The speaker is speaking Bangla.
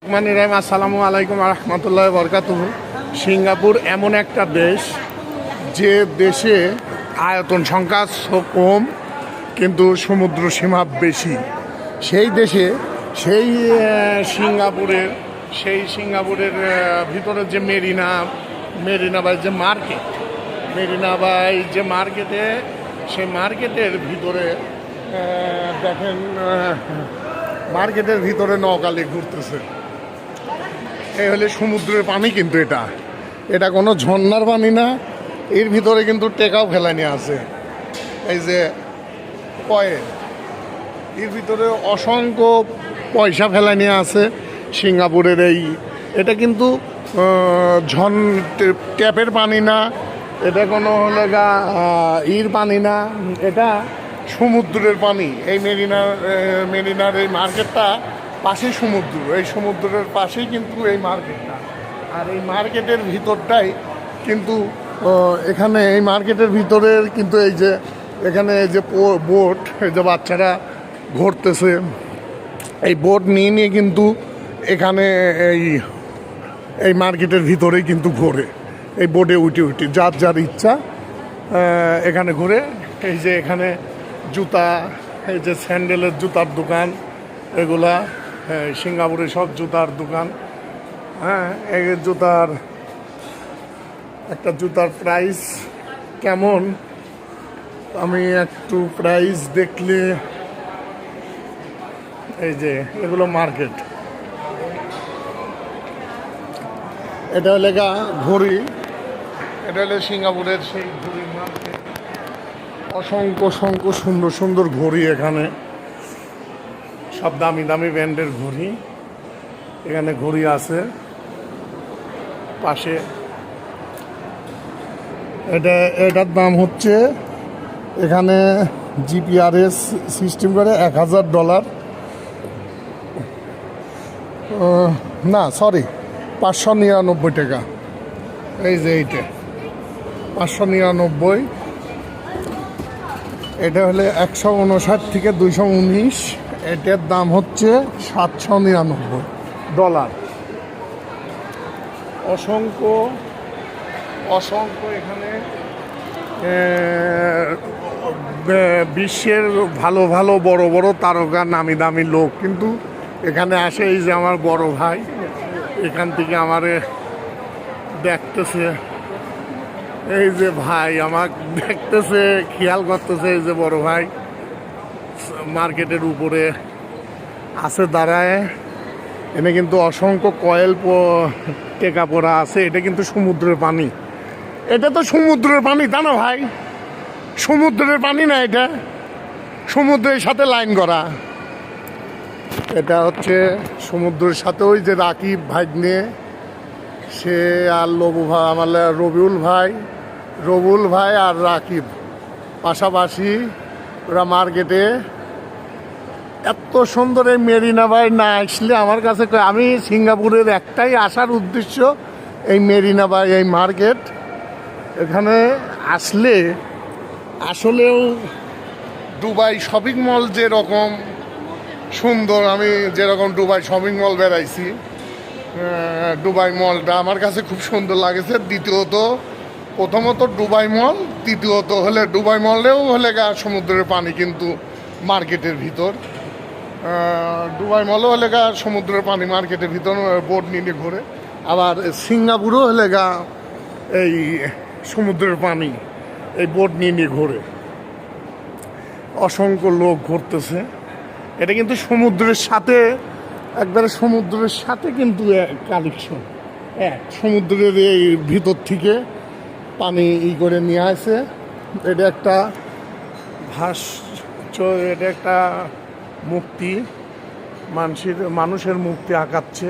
আসসালামু আলাইকুম রহমতুল্লাহ বরকাতুহ। সিঙ্গাপুর এমন একটা দেশ যে দেশে আয়তন সংখ্যা কম কিন্তু সমুদ্র সীমা বেশি। সেই দেশে সিঙ্গাপুরের ভিতরে যে মেরিনা বাই যে মার্কেটে সেই মার্কেটের ভিতরে দেখেন মার্কেটের ভিতরে নৌকালি ঘুরতেছে। এই হলে সমুদ্রের পানি, কিন্তু এটা কোনো ঝর্ণার পানি না। এর ভিতরে কিন্তু টেকাও ফেলানি আছে, এই যে কয়েন, এর ভিতরে অসংখ্য পয়সা ফেলানি আছে। সিঙ্গাপুরের এটা কিন্তু ট্যাপের পানি না, এটা কোনো হলে পানি না, এটা সমুদ্রের পানি। এই মেরিনার এই মার্কেটটা পাশেই সমুদ্র, এই সমুদ্রের পাশেই কিন্তু এই মার্কেটটা। আর এই মার্কেটের ভিতরটাই কিন্তু এখানে এই মার্কেটের ভিতরের কিন্তু এখানে এই যে বোট, এই যে বাচ্চারা ঘুরতেছে, এই বোট নিয়ে কিন্তু এখানে এই মার্কেটের ভিতরেই কিন্তু ঘোরে। এই বোটে উঠে যার ইচ্ছা এখানে ঘুরে। এই যে এখানে জুতা, এই যে স্যান্ডেলের জুতার দোকান, এগুলা সিঙ্গাপুরে সব জুতার দোকান। এই একটা জুতার প্রাইস কেমন, আমি একটু প্রাইস দেখলে, এই যে এগুলো মার্কেট, এটা হলে ঘড়ি, এটা হলে সিঙ্গাপুরের সেই ঘড়ির মার্কেট। অসংখ্য সুন্দর সুন্দর ঘড়ি, এখানে সব দামি দামি ব্র্যান্ডের ঘড়ি। এখানে ঘড়ি আছে পাশে। এটার দাম হচ্ছে এখানে জিপিআরএস সিস্টেম করে $1000, না সরি 599 টাকা। এই যে এইটা 599, এটা হলে 159 থেকে 219, এটার দাম হচ্ছে $799। অসংখ্য এখানে বিশ্বের ভালো ভালো বড় বড় তারকা, নামি দামি লোক কিন্তু এখানে আসে। এই যে আমার বড় ভাই এখান থেকে আমারে দেখতেছে, এই যে ভাই আমাকে দেখতেছে, খেয়াল করতেছে। এই যে বড় ভাই মার্কেটের উপরে আছে দাঁড়ায়। এনে কিন্তু অসংখ্য কয়েল টেকা পড়া আছে। এটা কিন্তু সমুদ্রের পানি, এটা তো সমুদ্রের পানি, তা না ভাই? সমুদ্রের পানি না, এটা সমুদ্রের সাথে লাইন করা। এটা হচ্ছে সমুদ্রের সাথে ওই যে রাকিব ভাগ্নে, সে আর আমার রবিউল ভাই আর রাকিব পাশাপাশি ওরা মার্কেটে। এত সুন্দর এই মেরিনা বাই না আসলে আমার কাছে, আমি সিঙ্গাপুরের একটাই আসার উদ্দেশ্য এই মেরিনা বাই, এই মার্কেট। এখানে আসলে আসলেও দুবাই শপিং মল যেরকম সুন্দর, আমি যেরকম দুবাই শপিং মল বেড়াইছি, দুবাই মলটা আমার কাছে খুব সুন্দর লাগেছে। প্রথমত দুবাই মল, দ্বিতীয়ত হলে দুবাই মলেও হলে সমুদ্রের পানি কিন্তু মার্কেটের ভিতর। দুবাই মলও হলে সমুদ্রের পানি মার্কেটের ভিতর, বোট নিয়ে ঘোরে। আবার সিঙ্গাপুরও হলে এই সমুদ্রের পানি, এই বোট নিয়ে ঘোরে। অসংখ্য লোক ঘুরতেছে। এটা কিন্তু সমুদ্রের সাথে, একবারে সমুদ্রের সাথে কিন্তু কানেকশন। সমুদ্রের এই ভিতর থেকে পানি করে নিয়ে আসে। এটা একটা এটা একটা মুক্তি, মানুষের মুক্তি আঁকাচ্ছে।